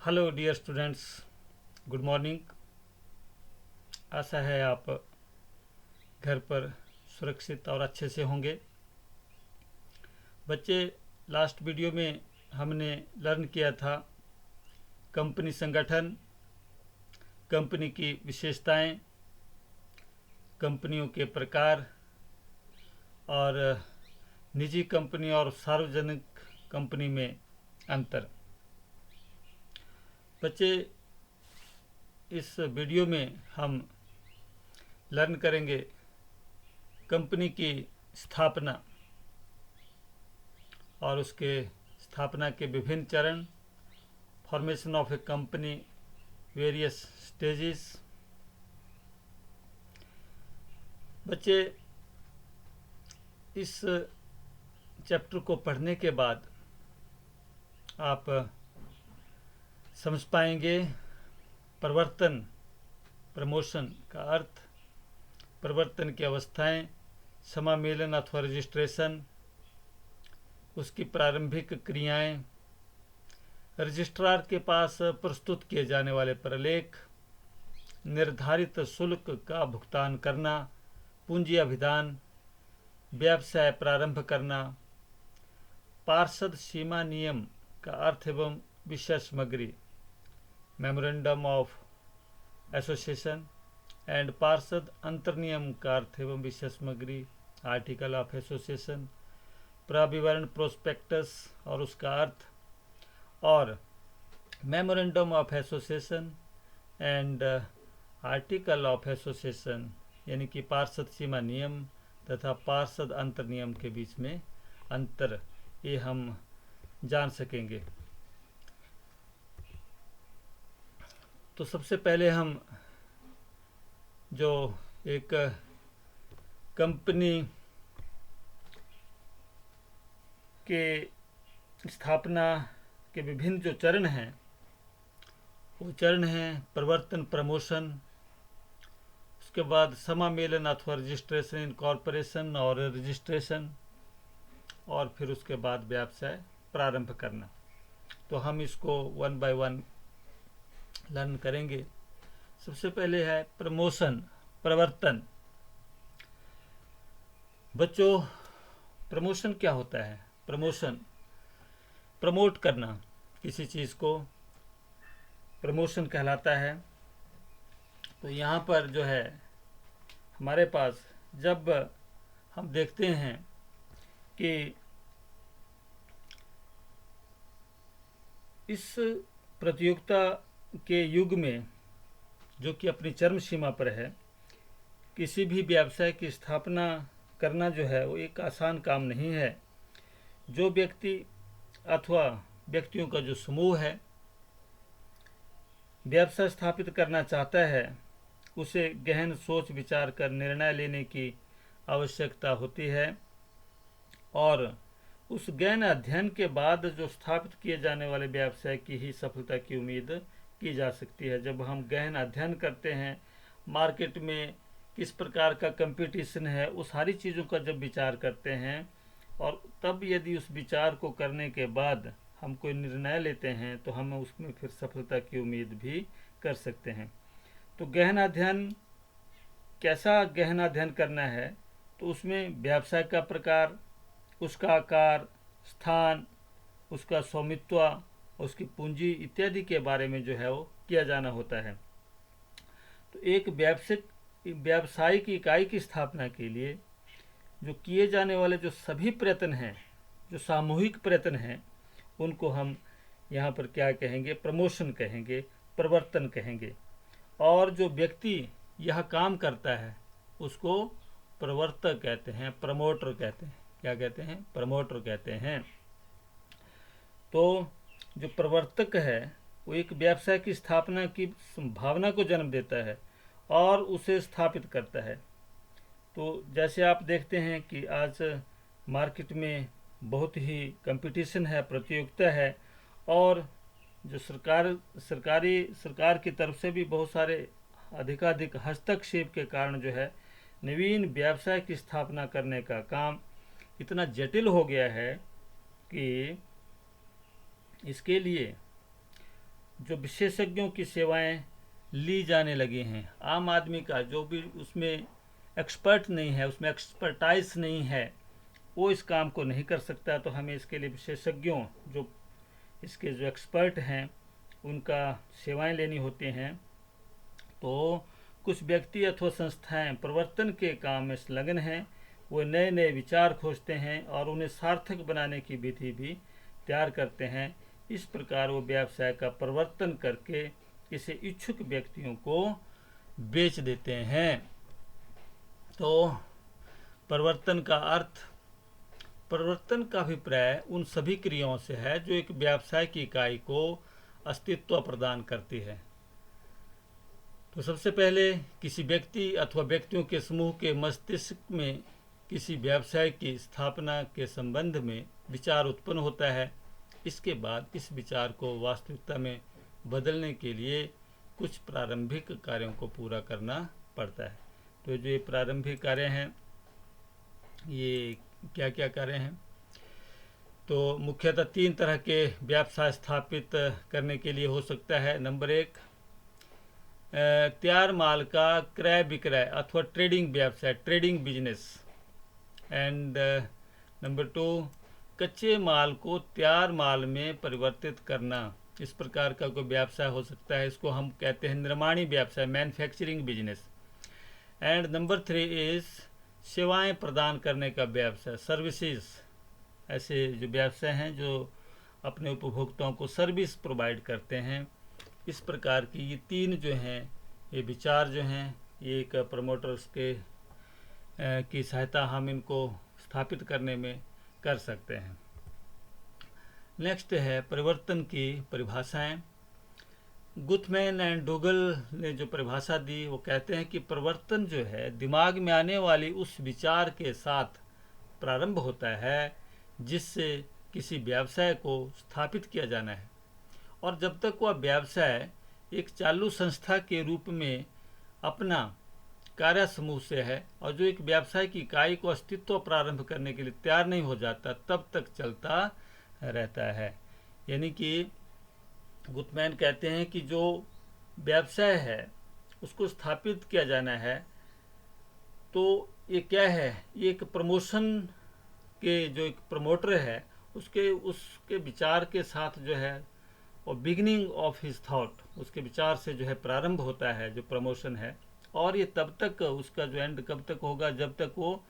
Hello dear students, good morning. आशा है आप घर पर सुरक्षित और अच्छे से होंगे। बच्चे, लास्ट वीडियो में हमने लर्न किया था कंपनी संगठन, कंपनी की विशेषताएं, कंपनियों के प्रकार और निजी कंपनी और सार्वजनिक कंपनी में अंतर। बच्चे, इस वीडियो में हम लर्न करेंगे कंपनी की स्थापना और उसके स्थापना के विभिन्न चरण, formation of A company, various stages. बच्चे, इस चैप्टर को पढ़ने के बाद आप समझ पाएंगे परिवर्तन, प्रमोशन का अर्थ, परिवर्तन की अवस्थाएं, समामेलन अथवा रजिस्ट्रेशन, उसकी प्रारंभिक क्रियाएं, रजिस्ट्रार के पास प्रस्तुत किए जाने वाले प्रलेख, निर्धारित शुल्क का भुगतान करना, पूंजी अभिधान, व्यवसाय प्रारंभ करना, पार्षद सीमा नियम का अर्थ एवं विषय सामग्री, मेमोरेंडम ऑफ एसोसिएशन, एंड पार्षद अंतर्नियम का अर्थ एवं विषय सामग्री, आर्टिकल ऑफ एसोसिएशन, प्रविवरण प्रोस्पेक्टस और उसका अर्थ, और memorandum of association and article of association, यानी कि पार्षद सीमा नियम तथा पार्षद अंतर्नियम के बीच में अंतर, ये हम जान सकेंगे। तो सबसे पहले हम जो एक कंपनी के स्थापना के विभिन्न जो चरण हैं, वो चरण हैं परिवर्तन, प्रमोशन, उसके बाद समामेलन अथवा रजिस्ट्रेशन, इनकॉर्पोरेशन और रजिस्ट्रेशन, और फिर उसके बाद व्यवसाय प्रारंभ करना। तो हम इसको वन बाय वन लर्न करेंगे। सबसे पहले है प्रमोशन, प्रवर्तन। बच्चों, प्रमोशन क्या होता है? प्रमोशन, प्रमोट करना, किसी चीज को प्रमोशन कहलाता है। तो यहाँ पर जो है हमारे पास, जब हम देखते हैं कि इस प्रतियोगिता के युग में, जो कि अपनी चरम सीमा पर है, किसी भी व्यवसाय की स्थापना करना जो है वो एक आसान काम नहीं है। जो व्यक्ति अथवा व्यक्तियों का जो समूह है व्यवसाय स्थापित करना चाहता है, उसे गहन सोच विचार कर निर्णय लेने की आवश्यकता होती है, और उस गहन अध्ययन के बाद जो स्थापित किए जाने वाले व्यवसाय की ही सफलता की उम्मीद की जा सकती है। जब हम गहन अध्ययन करते हैं, मार्केट में किस प्रकार का कंपटीशन है, उस सारी चीज़ों का जब विचार करते हैं, और तब यदि उस विचार को करने के बाद हम कोई निर्णय लेते हैं, तो हम उसमें फिर सफलता की उम्मीद भी कर सकते हैं। तो गहन अध्ययन, कैसा गहन अध्ययन करना है? तो उसमें व्यवसाय का प्रकार, उसका आकार, स्थान, उसका स्वामित्व, उसकी पूंजी इत्यादि के बारे में जो है वो किया जाना होता है। तो एक व्यावसायिक इकाई की स्थापना के लिए जो किए जाने वाले जो सभी प्रयत्न हैं, जो सामूहिक प्रयत्न हैं, उनको हम यहाँ पर क्या कहेंगे? प्रमोशन कहेंगे, प्रवर्तन कहेंगे। और जो व्यक्ति यह काम करता है उसको प्रवर्तक कहते हैं, प्रमोटर कहते हैं। क्या कहते हैं? प्रमोटर कहते हैं। तो जो प्रवर्तक है वो एक व्यवसाय की स्थापना की भावना को जन्म देता है और उसे स्थापित करता है। तो जैसे आप देखते हैं कि आज मार्केट में बहुत ही कंपटीशन है, प्रतियोगिता है, और जो सरकार की तरफ से भी बहुत सारे अधिकाधिक हस्तक्षेप के कारण जो है नवीन व्यवसाय की स्थापना करने का काम इतना जटिल हो गया है कि इसके लिए जो विशेषज्ञों की सेवाएं ली जाने लगी हैं। आम आदमी का जो भी उसमें एक्सपर्ट नहीं है, उसमें एक्सपर्टाइज नहीं है, वो इस काम को नहीं कर सकता। तो हमें इसके लिए विशेषज्ञों, जो इसके जो एक्सपर्ट हैं, उनका सेवाएं लेनी होती हैं। तो कुछ व्यक्ति अथवा संस्थाएं प्रवर्तन के काम में संलग्न हैं। वो नए नए विचार खोजते हैं और उन्हें सार्थक बनाने की विधि भी तैयार करते हैं। इस प्रकार वो व्यवसाय का प्रवर्तन करके इसे इच्छुक व्यक्तियों को बेच देते हैं। तो परिवर्तन का अर्थ, परिवर्तन का अभिप्राय उन सभी क्रियाओं से है जो एक व्यवसाय की इकाई को अस्तित्व प्रदान करती है। तो सबसे पहले किसी व्यक्ति अथवा व्यक्तियों के समूह के मस्तिष्क में किसी व्यवसाय की स्थापना के संबंध में विचार उत्पन्न होता है। इसके बाद इस विचार को वास्तविकता में बदलने के लिए कुछ प्रारंभिक कार्यों को पूरा करना पड़ता है। तो जो ये प्रारंभिक कार्य हैं, ये क्या क्या कार्य हैं? तो मुख्यतः 3 तरह के व्यवसाय स्थापित करने के लिए हो सकता है। नंबर 1, तैयार माल का क्रय विक्रय अथवा ट्रेडिंग व्यवसाय, ट्रेडिंग बिजनेस। एंड नंबर 2, कच्चे माल को तैयार माल में परिवर्तित करना। इस प्रकार का कोई व्यवसाय हो सकता है, इसको हम कहते हैं निर्माणी व्यवसाय, manufacturing business. And number 3 is सेवाएं प्रदान करने का व्यवसाय, सर्विसेज। ऐसे जो व्यवसाय हैं जो अपने उपभोक्ताओं को सर्विस प्रोवाइड करते हैं। इस प्रकार की ये 3 जो हैं, ये विचार जो हैं, ये एक प्रमोटर्स के की सहायता हम इनको स्थापित करने में कर सकते हैं। नेक्स्ट है परिवर्तन की परिभाषाएं। गुथमैन एंड डोगल ने जो परिभाषा दी, वो कहते हैं कि परिवर्तन जो है दिमाग में आने वाली उस विचार के साथ प्रारंभ होता है जिससे किसी व्यवसाय को स्थापित किया जाना है, और जब तक वह व्यवसाय एक चालू संस्था के रूप में अपना कार्य समूह से है और जो एक व्यवसाय की इकाई को अस्तित्व प्रारंभ करने के लिए तैयार नहीं हो जाता, तब तक चलता रहता है। यानी कि गुथमैन कहते हैं कि जो व्यवसाय है उसको स्थापित किया जाना है, तो ये क्या है, ये एक प्रमोशन के जो एक प्रमोटर है उसके विचार के साथ जो है, और बिगिनिंग ऑफ हिज थॉट, उसके विचार से जो है प्रारंभ होता है जो प्रमोशन है। और ये तब तक, उसका जो एंड कब तक होगा, जब तक वो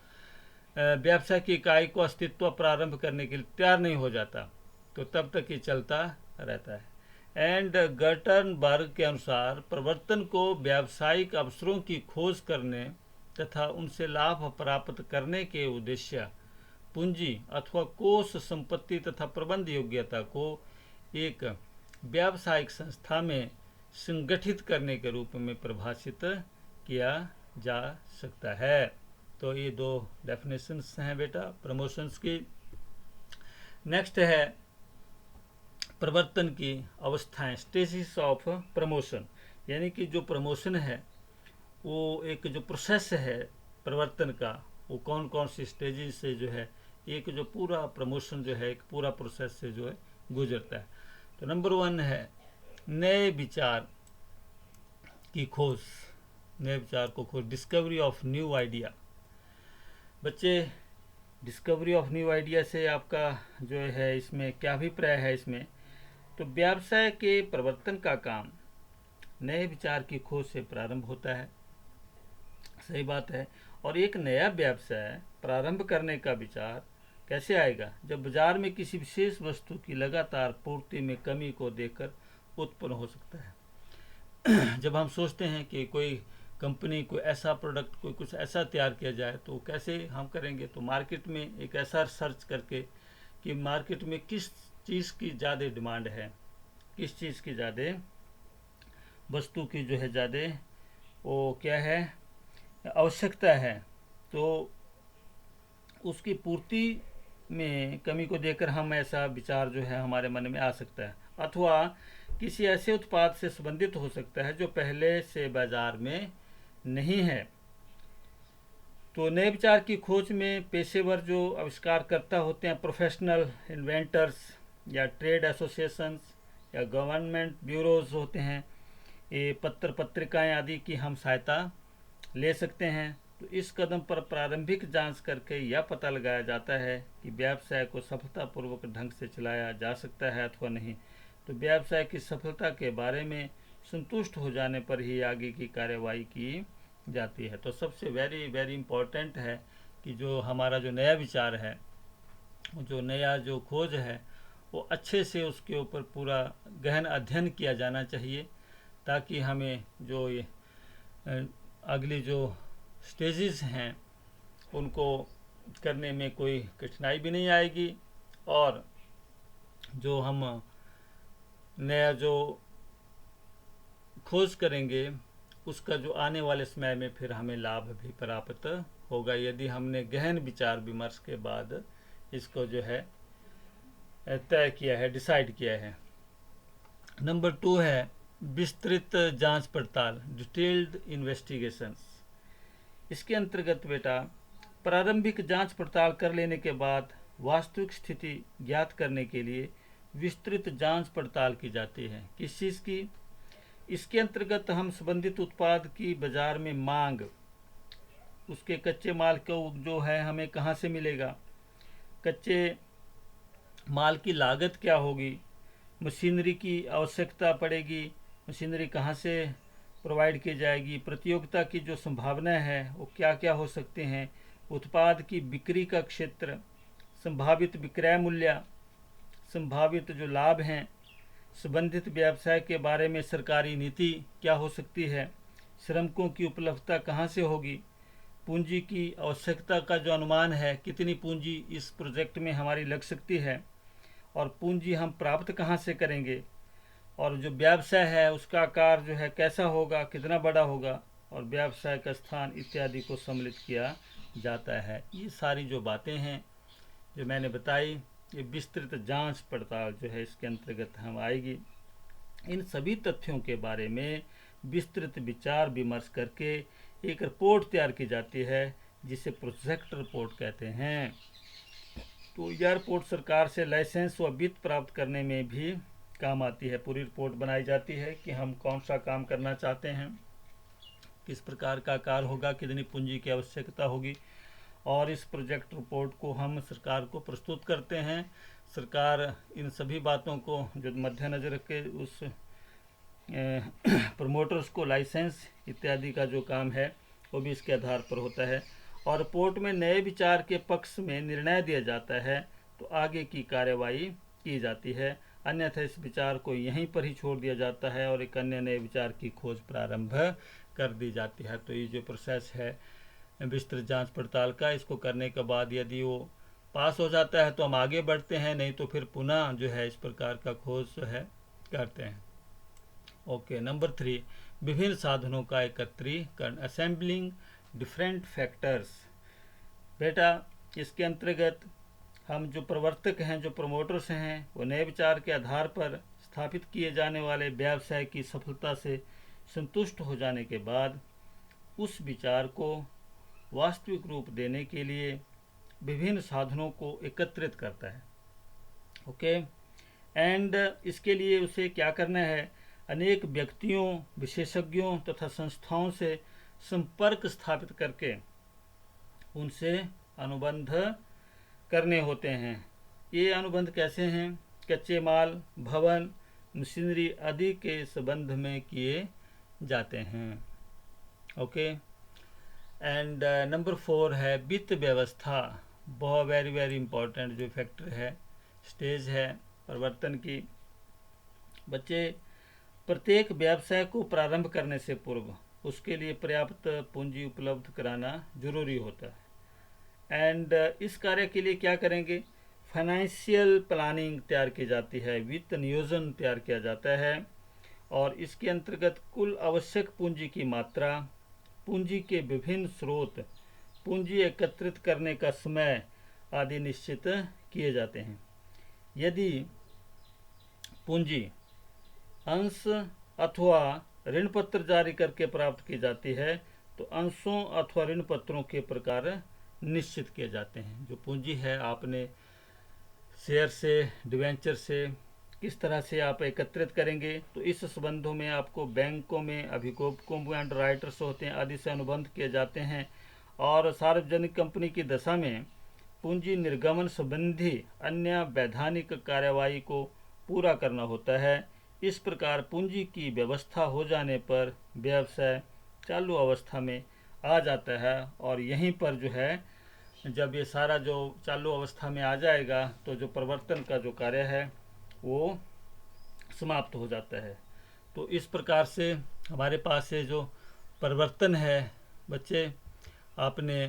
व्यवसाय की इकाई को अस्तित्व प्रारंभ करने के लिए तैयार नहीं हो जाता, तो तब तक ये चलता रहता है। एंड गर्टनबर्ग के अनुसार परिवर्तन को व्यावसायिक अवसरों की खोज करने तथा उनसे लाभ प्राप्त करने के उद्देश्य पूंजी अथवा कोष संपत्ति तथा प्रबंध योग्यता को एक व्यावसायिक संस्था में संगठित करने के रूप में परिभाषित किया जा सकता है। तो ये 2 डेफिनेशंस हैं बेटा प्रमोशंस की। नेक्स्ट है परिवर्तन की अवस्थाएं, स्टेजेस ऑफ प्रमोशन। यानी कि जो प्रमोशन है वो एक जो प्रोसेस है परिवर्तन का, वो कौन कौन सी स्टेजेस से जो है एक जो पूरा प्रमोशन जो है एक पूरा प्रोसेस से जो है गुजरता है। तो नंबर 1 है नए विचार की खोज, नए विचार को खोज, डिस्कवरी ऑफ न्यू आइडिया। बच्चे, डिस्कवरी ऑफ न्यू आइडिया से आपका जो है इसमें क्या अभिप्राय है? इसमें तो व्यवसाय के परिवर्तन का काम नए विचार की खोज से प्रारंभ होता है, सही बात है। और एक नया व्यवसाय प्रारंभ करने का विचार कैसे आएगा? जब बाजार में किसी विशेष वस्तु की लगातार पूर्ति में कमी को देखकर उत्पन्न हो सकता है। जब हम सोचते हैं कि कोई कंपनी कोई ऐसा प्रोडक्ट, कोई कुछ ऐसा तैयार किया जाए, तो कैसे हम करेंगे? तो मार्केट में एक ऐसा सर्च करके कि मार्केट में किस चीज़ की ज़्यादा डिमांड है, किस चीज़ की ज़्यादा वस्तु की जो है ज़्यादा वो क्या है आवश्यकता है, तो उसकी पूर्ति में कमी को देखकर हम ऐसा विचार जो है हमारे मन में आ सकता है। अथवा किसी ऐसे उत्पाद से संबंधित हो सकता है जो पहले से बाजार में नहीं है। तो नए विचार की खोज में पेशेवर जो आविष्कारकर्ता होते हैं, प्रोफेशनल इन्वेंटर्स या ट्रेड एसोसिएशंस या गवर्नमेंट ब्यूरोज होते हैं, ये पत्र पत्रिकाएं आदि की हम सहायता ले सकते हैं। तो इस कदम पर प्रारंभिक जांच करके यह पता लगाया जाता है कि व्यवसाय को सफलतापूर्वक ढंग से चलाया जा सकता है अथवा नहीं। तो व्यवसाय की सफलता के बारे में संतुष्ट हो जाने पर ही आगे की कार्यवाही की जाती है। तो सबसे वेरी वेरी इम्पोर्टेंट है कि जो हमारा जो नया विचार है, जो नया जो खोज है, वो अच्छे से उसके ऊपर पूरा गहन अध्ययन किया जाना चाहिए, ताकि हमें जो ये अगली जो स्टेजेस हैं उनको करने में कोई कठिनाई भी नहीं आएगी, और जो हम नया जो खोज करेंगे उसका जो आने वाले समय में फिर हमें लाभ भी प्राप्त होगा, यदि हमने गहन विचार विमर्श के बाद इसको जो है तय किया है, डिसाइड किया है। नंबर 2 है विस्तृत जांच पड़ताल, डिटेल्ड इन्वेस्टिगेशंस। इसके अंतर्गत बेटा प्रारंभिक जांच पड़ताल कर लेने के बाद वास्तविक स्थिति ज्ञात करने के लिए विस्तृत जांच पड़ताल की जाती है। किस चीज़ की? इसके अंतर्गत हम संबंधित उत्पाद की बाजार में मांग, उसके कच्चे माल को जो है हमें कहाँ से मिलेगा, कच्चे माल की लागत क्या होगी, मशीनरी की आवश्यकता पड़ेगी, मशीनरी कहाँ से प्रोवाइड की जाएगी, प्रतियोगिता की जो संभावना है वो क्या क्या हो सकते हैं, उत्पाद की बिक्री का क्षेत्र, संभावित विक्रय मूल्य, संभावित जो लाभ हैं, संबंधित व्यवसाय के बारे में सरकारी नीति क्या हो सकती है, श्रमिकों की उपलब्धता कहाँ से होगी, पूंजी की आवश्यकता का जो अनुमान है, कितनी पूंजी इस प्रोजेक्ट में हमारी लग सकती है, और पूंजी हम प्राप्त कहाँ से करेंगे, और जो व्यवसाय है उसका आकार जो है कैसा होगा, कितना बड़ा होगा, और व्यवसाय का स्थान इत्यादि को सम्मिलित किया जाता है। ये सारी जो बातें हैं जो मैंने बताई, ये विस्तृत जांच पड़ताल जो है इसके अंतर्गत हम आएगी। इन सभी तथ्यों के बारे में विस्तृत विचार विमर्श करके एक रिपोर्ट तैयार की जाती है, जिसे प्रोजेक्ट रिपोर्ट कहते हैं। तो यह रिपोर्ट सरकार से लाइसेंस व वित्त प्राप्त करने में भी काम आती है। पूरी रिपोर्ट बनाई जाती है कि हम कौन सा काम करना चाहते हैं, किस प्रकार का आकार होगा, कितनी पूंजी की आवश्यकता होगी, और इस प्रोजेक्ट रिपोर्ट को हम सरकार को प्रस्तुत करते हैं। सरकार इन सभी बातों को जो मद्देनजर रख के उस प्रमोटर्स को लाइसेंस इत्यादि का जो काम है वो भी इसके आधार पर होता है, और रिपोर्ट में नए विचार के पक्ष में निर्णय दिया जाता है तो आगे की कार्यवाही की जाती है, अन्यथा इस विचार को यहीं पर ही छोड़ दिया जाता है और एक अन्य नए विचार की खोज प्रारंभ कर दी जाती है। तो ये जो प्रोसेस है विस्तृत जांच पड़ताल का, इसको करने के बाद यदि वो पास हो जाता है तो हम आगे बढ़ते हैं, नहीं तो फिर पुनः जो है इस प्रकार का खोज जो है करते हैं। ओके, नंबर 3 विभिन्न साधनों का एकत्रीकरण, असेंबलिंग डिफरेंट फैक्टर्स। बेटा इसके अंतर्गत हम जो प्रवर्तक हैं, जो प्रमोटर्स हैं, वो नए विचार के आधार पर स्थापित किए जाने वाले व्यवसाय की सफलता से संतुष्ट हो जाने के बाद उस विचार को वास्तविक रूप देने के लिए विभिन्न साधनों को एकत्रित करता है। ओके, एंड इसके लिए उसे क्या करना है, अनेक व्यक्तियों, विशेषज्ञों तथा संस्थाओं से संपर्क स्थापित करके उनसे अनुबंध करने होते हैं। ये अनुबंध कैसे हैं? कच्चे माल, भवन, मशीनरी आदि के संबंध में किए जाते हैं। ओके, एंड नंबर 4 है वित्त व्यवस्था। बहुत वेरी वेरी इंपॉर्टेंट जो फैक्टर है, स्टेज है परिवर्तन की। बच्चे प्रत्येक व्यवसाय को प्रारंभ करने से पूर्व उसके लिए पर्याप्त पूंजी उपलब्ध कराना जरूरी होता है, एंड इस कार्य के लिए क्या करेंगे, फाइनेंशियल प्लानिंग तैयार की जाती है, वित्त नियोजन तैयार किया जाता है, और इसके अंतर्गत कुल आवश्यक पूंजी की मात्रा, पूंजी के विभिन्न स्रोत, पूंजी एकत्रित करने का समय आदि निश्चित किए जाते हैं। यदि पूंजी अंश अथवा ऋण पत्र जारी करके प्राप्त की जाती है तो अंशों अथवा ऋण पत्रों के प्रकार निश्चित किए जाते हैं। जो पूंजी है आपने शेयर से, डिवेंचर से, किस तरह से आप एकत्रित करेंगे। तो इस संबंधों में आपको बैंकों में अभिभावकों में अंडरराइटर्स होते हैं आदि से अनुबंध किए जाते हैं, और सार्वजनिक कंपनी की दशा में पूंजी निर्गमन संबंधी अन्य वैधानिक कार्यवाही को पूरा करना होता है। इस प्रकार पूंजी की व्यवस्था हो जाने पर व्यवसाय चालू अवस्था में आ जाता है, और यहीं पर जो है जब ये सारा जो चालू अवस्था में आ जाएगा तो जो प्रवर्तन का जो कार्य है वो समाप्त हो जाता है। तो इस प्रकार से हमारे पास ये जो परिवर्तन है बच्चे, आपने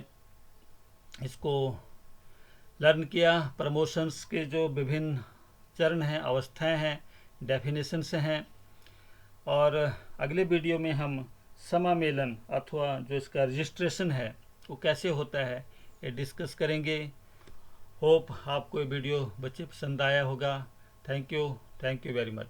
इसको लर्न किया। प्रमोशंस के जो विभिन्न चरण हैं, अवस्थाएं हैं, डेफिनेशंस हैं, और अगले वीडियो में हम समामेलन अथवा जो इसका रजिस्ट्रेशन है वो कैसे होता है ये डिस्कस करेंगे। होप आपको ये वीडियो बच्चे पसंद आया होगा। Thank you very much.